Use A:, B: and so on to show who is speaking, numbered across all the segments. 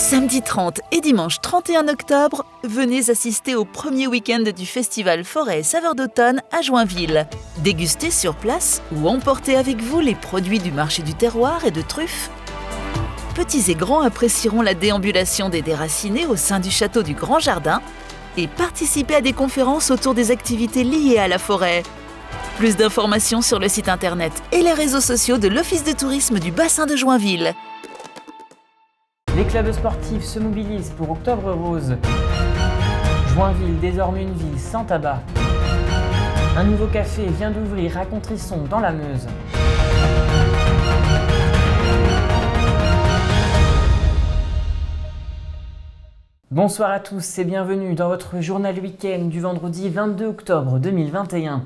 A: Samedi 30 et dimanche 31 octobre, venez assister au premier week-end du festival Forêt et Saveurs d'automne à Joinville. Dégustez sur place ou emportez avec vous les produits du marché du terroir et de truffes. Petits et grands apprécieront la déambulation des déracinés au sein du château du Grand Jardin et participez à des conférences autour des activités liées à la forêt. Plus d'informations sur le site internet et les réseaux sociaux de l'Office de tourisme du bassin de Joinville.
B: Les clubs sportifs se mobilisent pour Octobre Rose. Joinville, désormais une ville sans tabac. Un nouveau café vient d'ouvrir à Contrisson dans la Meuse. Bonsoir à tous et bienvenue dans votre journal week-end du vendredi 22 octobre 2021.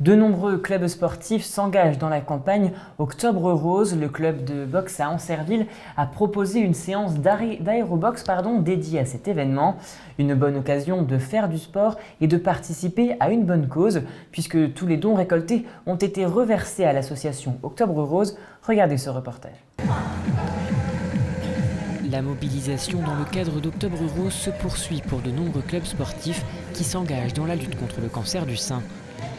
B: De nombreux clubs sportifs s'engagent dans la campagne Octobre Rose. Le club de boxe à Ancerville a proposé une séance d'aérobox dédiée à cet événement. Une bonne occasion de faire du sport et de participer à une bonne cause, puisque tous les dons récoltés ont été reversés à l'association Octobre Rose. Regardez ce reportage. La mobilisation dans le cadre d'Octobre Rose se poursuit pour de nombreux clubs sportifs qui s'engagent dans la lutte contre le cancer du sein.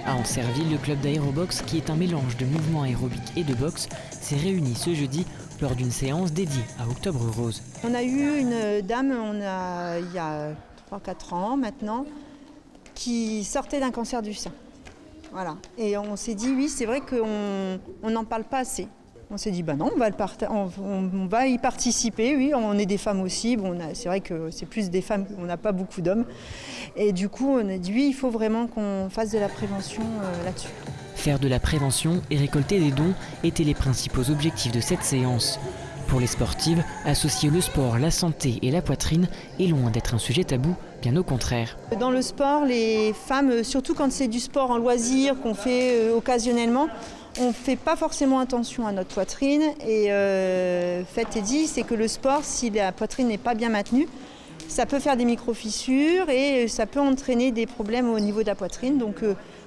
B: À Ancerville, le club d'aérobox, qui est un mélange de mouvements aérobiques et de boxe, s'est réuni ce jeudi lors d'une séance dédiée à Octobre Rose.
C: On a eu une dame, il y a 3-4 ans maintenant, qui sortait d'un cancer du sein. Voilà. Et on s'est dit, oui, c'est vrai qu'on n'en parle pas assez. On s'est dit, non, on va y participer, oui, on est des femmes aussi. Bon, c'est vrai que c'est plus des femmes, on n'a pas beaucoup d'hommes. Et du coup, on a dit, oui, il faut vraiment qu'on fasse de la prévention là-dessus.
B: Faire de la prévention et récolter des dons étaient les principaux objectifs de cette séance. Pour les sportives, associer le sport, la santé et la poitrine est loin d'être un sujet tabou, bien au contraire.
C: Dans le sport, les femmes, surtout quand c'est du sport en loisir qu'on fait occasionnellement, on ne fait pas forcément attention à notre poitrine et fait est dit, c'est que le sport, si la poitrine n'est pas bien maintenue, ça peut faire des micro-fissures et ça peut entraîner des problèmes au niveau de la poitrine. Donc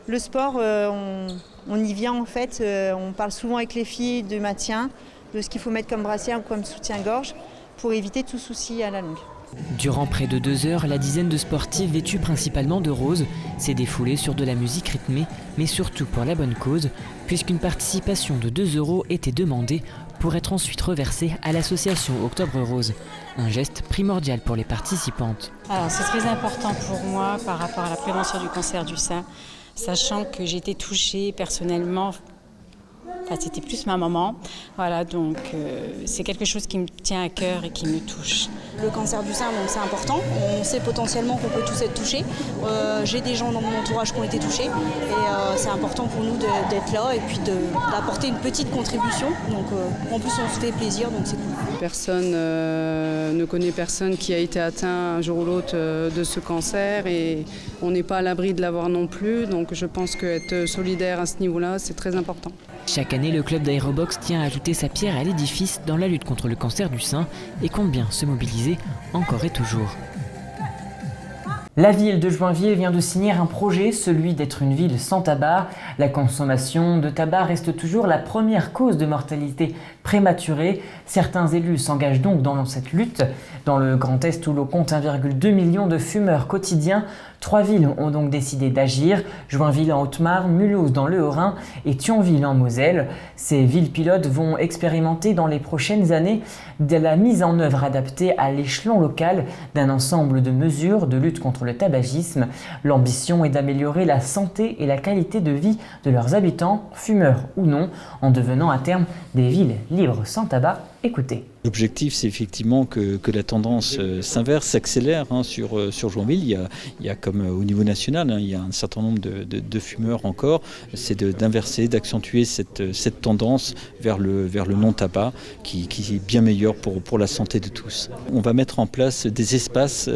C: le sport, on y vient en fait, on parle souvent avec les filles de maintien, de ce qu'il faut mettre comme brassière ou comme soutien-gorge pour éviter tout souci à la longue.
B: Durant près de 2 heures, la dizaine de sportifs vêtus principalement de rose s'est défoulée sur de la musique rythmée, mais surtout pour la bonne cause, puisqu'une participation de 2 € était demandée pour être ensuite reversée à l'association Octobre Rose. Un geste primordial pour les participantes.
D: Alors c'est très important pour moi par rapport à la prévention du cancer du sein, sachant que j'ai été touchée personnellement. C'était plus ma maman, voilà, donc c'est quelque chose qui me tient à cœur et qui me touche.
E: Le cancer du sein, donc c'est important, on sait potentiellement qu'on peut tous être touchés. J'ai des gens dans mon entourage qui ont été touchés et c'est important pour nous d'être là et puis d'apporter une petite contribution. Donc en plus on se fait plaisir, donc c'est cool.
F: Personne ne connaît personne qui a été atteint un jour ou l'autre de ce cancer et on n'est pas à l'abri de l'avoir non plus, donc je pense qu'être solidaire à ce niveau-là, c'est très important.
B: Chaque année, le club d'aérobox tient à ajouter sa pierre à l'édifice dans la lutte contre le cancer du sein et compte bien se mobiliser encore et toujours. La ville de Joinville vient de signer un projet, celui d'être une ville sans tabac. La consommation de tabac reste toujours la première cause de mortalité prématurée. Certains élus s'engagent donc dans cette lutte. Dans le Grand Est, où l'on compte 1,2 million de fumeurs quotidiens, 3 villes ont donc décidé d'agir. Joinville en Haute-Marne, Mulhouse dans le Haut-Rhin et Thionville en Moselle. Ces villes pilotes vont expérimenter dans les prochaines années de la mise en œuvre adaptée à l'échelon local d'un ensemble de mesures de lutte contre le tabagisme. L'ambition est d'améliorer la santé et la qualité de vie de leurs habitants, fumeurs ou non, en devenant à terme des villes libres sans tabac. Écoutez.
G: L'objectif, c'est effectivement que la tendance s'inverse, s'accélère sur Joinville. Il y a comme au niveau national, il y a un certain nombre de fumeurs encore. C'est d'inverser, d'accentuer cette tendance vers le non-tabac qui est bien meilleur pour la santé de tous. On va mettre en place des espaces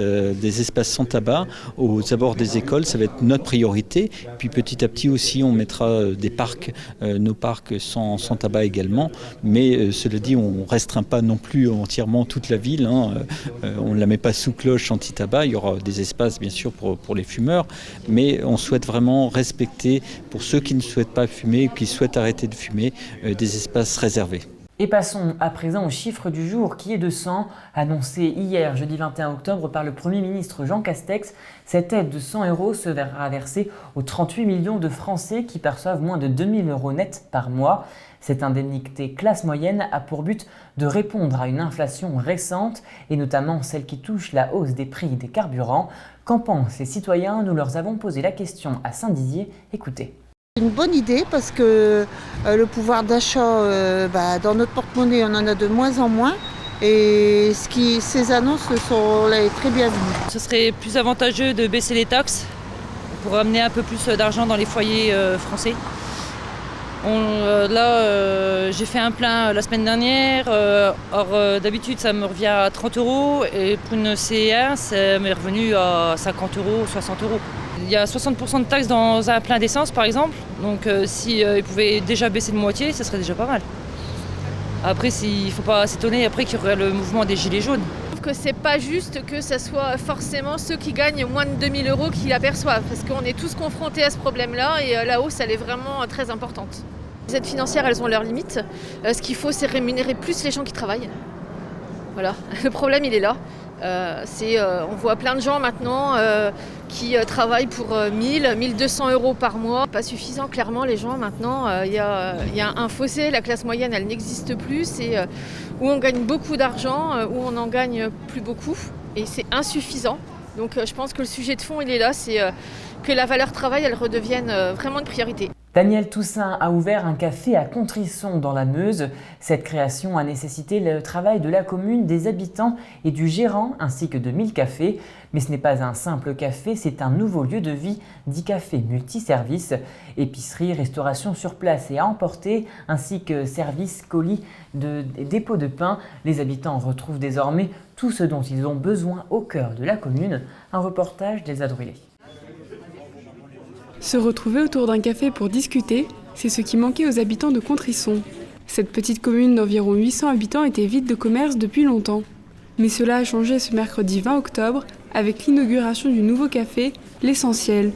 G: sans tabac aux abords des écoles. Ça va être notre priorité. Puis petit à petit aussi, on mettra des parcs, nos parcs sans tabac également. Mais cela dit, on restreint pas non plus entièrement toute la ville. On ne la met pas sous cloche anti-tabac. Il y aura des espaces bien sûr pour les fumeurs, mais on souhaite vraiment respecter pour ceux qui ne souhaitent pas fumer ou qui souhaitent arrêter de fumer des espaces réservés.
B: Et passons à présent au chiffre du jour qui est de 100, annoncé hier jeudi 21 octobre par le Premier ministre Jean Castex. Cette aide de 100 € se verra versée aux 38 millions de Français qui perçoivent moins de 2 000 € net par mois. Cette indemnité classe moyenne a pour but de répondre à une inflation récente et notamment celle qui touche la hausse des prix des carburants. Qu'en pensent les citoyens? Nous leur avons posé la question à Saint-Dizier. Écoutez.
H: C'est une bonne idée parce que le pouvoir d'achat, dans notre porte-monnaie, on en a de moins en moins. Et ces annonces sont très bienvenues.
I: Ce serait plus avantageux de baisser les taxes pour amener un peu plus d'argent dans les foyers français. J'ai fait un plein la semaine dernière. D'habitude, ça me revient à 30 € et pour une CE1, ça m'est revenu à 50 €, 60 €. Il y a 60% de taxes dans un plein d'essence, par exemple. Donc, ils pouvaient déjà baisser de moitié, ça serait déjà pas mal. Après, il ne faut pas s'étonner après qu'il y aurait le mouvement des gilets jaunes.
J: Je trouve que c'est pas juste que ce soit forcément ceux qui gagnent moins de 2 000 € qui l'aperçoivent, parce qu'on est tous confrontés à ce problème-là et la hausse, elle est vraiment très importante. Les aides financières, elles ont leurs limites. Ce qu'il faut, c'est rémunérer plus les gens qui travaillent. Voilà, le problème, il est là. On voit plein de gens maintenant qui travaillent pour 1 200 € par mois. Pas suffisant, clairement, les gens maintenant. Il y a un fossé, la classe moyenne, elle n'existe plus. C'est où on gagne beaucoup d'argent, où on n'en gagne plus beaucoup. Et c'est insuffisant. Donc je pense que le sujet de fond, il est là. C'est que la valeur travail, elle redevienne vraiment une priorité.
B: Daniel Toussaint a ouvert un café à Contrisson dans la Meuse. Cette création a nécessité le travail de la commune, des habitants et du gérant ainsi que de 1000 cafés. Mais ce n'est pas un simple café, c'est un nouveau lieu de vie, dit café multiservice. Épicerie, restauration sur place et à emporter, ainsi que services, colis, dépôts de pain. Les habitants retrouvent désormais tout ce dont ils ont besoin au cœur de la commune. Un reportage d'Elsa Druillet.
K: Se retrouver autour d'un café pour discuter, c'est ce qui manquait aux habitants de Contrisson. Cette petite commune d'environ 800 habitants était vide de commerce depuis longtemps. Mais cela a changé ce mercredi 20 octobre avec l'inauguration du nouveau café, l'Essentiel.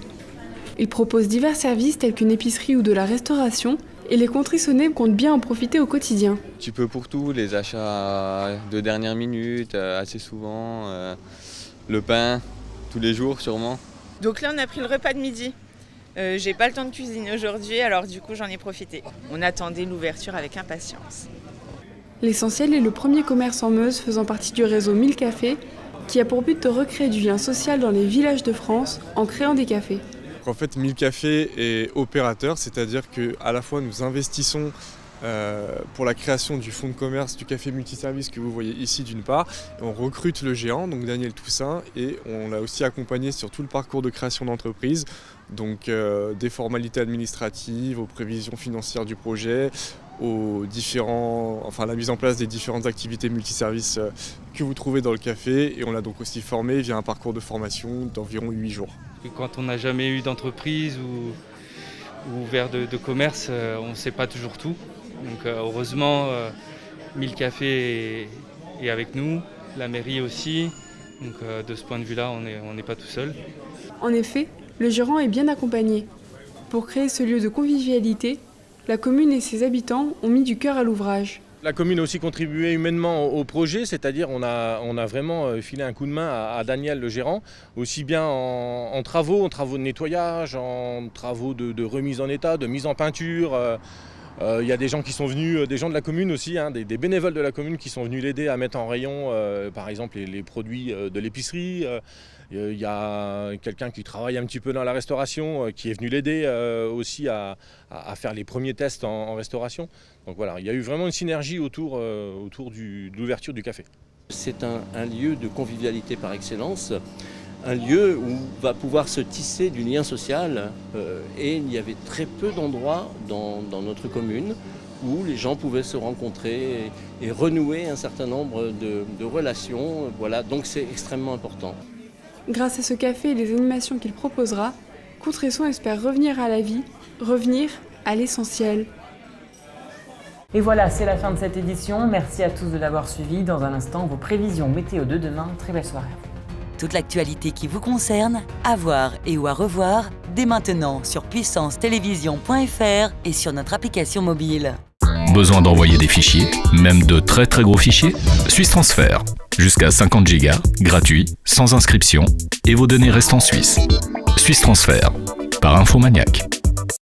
K: Il propose divers services tels qu'une épicerie ou de la restauration et les Contrissonnais comptent bien en profiter au quotidien.
L: Un petit peu pour tout, les achats de dernière minute, assez souvent, le pain, tous les jours sûrement.
M: Donc là on a pris le repas de midi. J'ai pas le temps de cuisiner aujourd'hui, alors du coup j'en ai profité. On attendait l'ouverture avec impatience.
K: L'Essentiel est le premier commerce en Meuse faisant partie du réseau 1000 cafés qui a pour but de recréer du lien social dans les villages de France en créant des cafés.
N: En fait, 1000 cafés est opérateur, c'est-à-dire qu'à la fois nous investissons pour la création du fonds de commerce du café multiservice que vous voyez ici d'une part, et on recrute le géant, donc Daniel Toussaint, et on l'a aussi accompagné sur tout le parcours de création d'entreprise, donc des formalités administratives, aux prévisions financières du projet, la mise en place des différentes activités multiservices que vous trouvez dans le café, et on l'a donc aussi formé via un parcours de formation d'environ 8 jours.
O: Quand on n'a jamais eu d'entreprise ou ouvert de commerce, on ne sait pas toujours tout. Donc heureusement, 1000 cafés est avec nous, la mairie aussi. Donc de ce point de vue-là, on n'est pas tout seul.
K: En effet, le gérant est bien accompagné. Pour créer ce lieu de convivialité, la commune et ses habitants ont mis du cœur à l'ouvrage.
P: La commune a aussi contribué humainement au projet, c'est-à-dire on a vraiment filé un coup de main à Daniel le gérant, aussi bien en travaux de nettoyage, en travaux de remise en état, de mise en peinture. Il y a des gens qui sont venus, des gens de la commune aussi, des bénévoles de la commune qui sont venus l'aider à mettre en rayon par exemple les produits de l'épicerie. Il y a quelqu'un qui travaille un petit peu dans la restauration qui est venu l'aider aussi à faire les premiers tests en restauration. Donc voilà, il y a eu vraiment une synergie autour de l'ouverture du café.
Q: C'est un lieu de convivialité par excellence, un lieu où va pouvoir se tisser du lien social et il y avait très peu d'endroits dans notre commune où les gens pouvaient se rencontrer et renouer un certain nombre de relations. Voilà, donc c'est extrêmement important.
K: Grâce à ce café et les animations qu'il proposera, Contrisson espère revenir à la vie, revenir à l'essentiel.
B: Et voilà, c'est la fin de cette édition. Merci à tous de l'avoir suivi. Dans un instant, vos prévisions météo de demain. Très belle soirée.
A: Toute l'actualité qui vous concerne, à voir et ou à revoir, dès maintenant sur puissancetélévision.fr et sur notre application mobile.
R: besoin d'envoyer des fichiers, même de très très gros fichiers? Suisse Transfert. Jusqu'à 50 Go, gratuit, sans inscription, et vos données restent en Suisse. Suisse Transfert, par Infomaniac.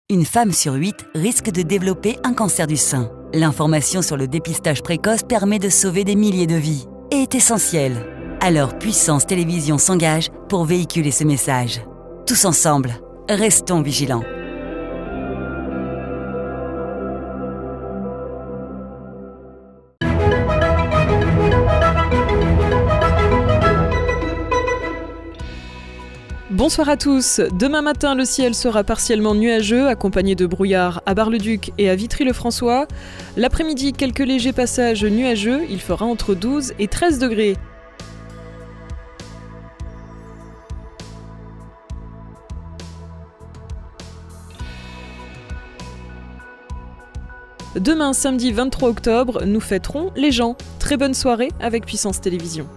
S: Une femme sur 8 risque de développer un cancer du sein. L'information sur le dépistage précoce permet de sauver des milliers de vies et est essentielle. Alors Puissance Télévisions s'engage pour véhiculer ce message. Tous ensemble, restons vigilants.
T: Bonsoir à tous. Demain matin, le ciel sera partiellement nuageux, accompagné de brouillard à Bar-le-Duc et à Vitry-le-François. L'après-midi, quelques légers passages nuageux. Il fera entre 12 et 13 degrés. Demain, samedi 23 octobre, nous fêterons les gens. Très bonne soirée avec Puissance Télévisions.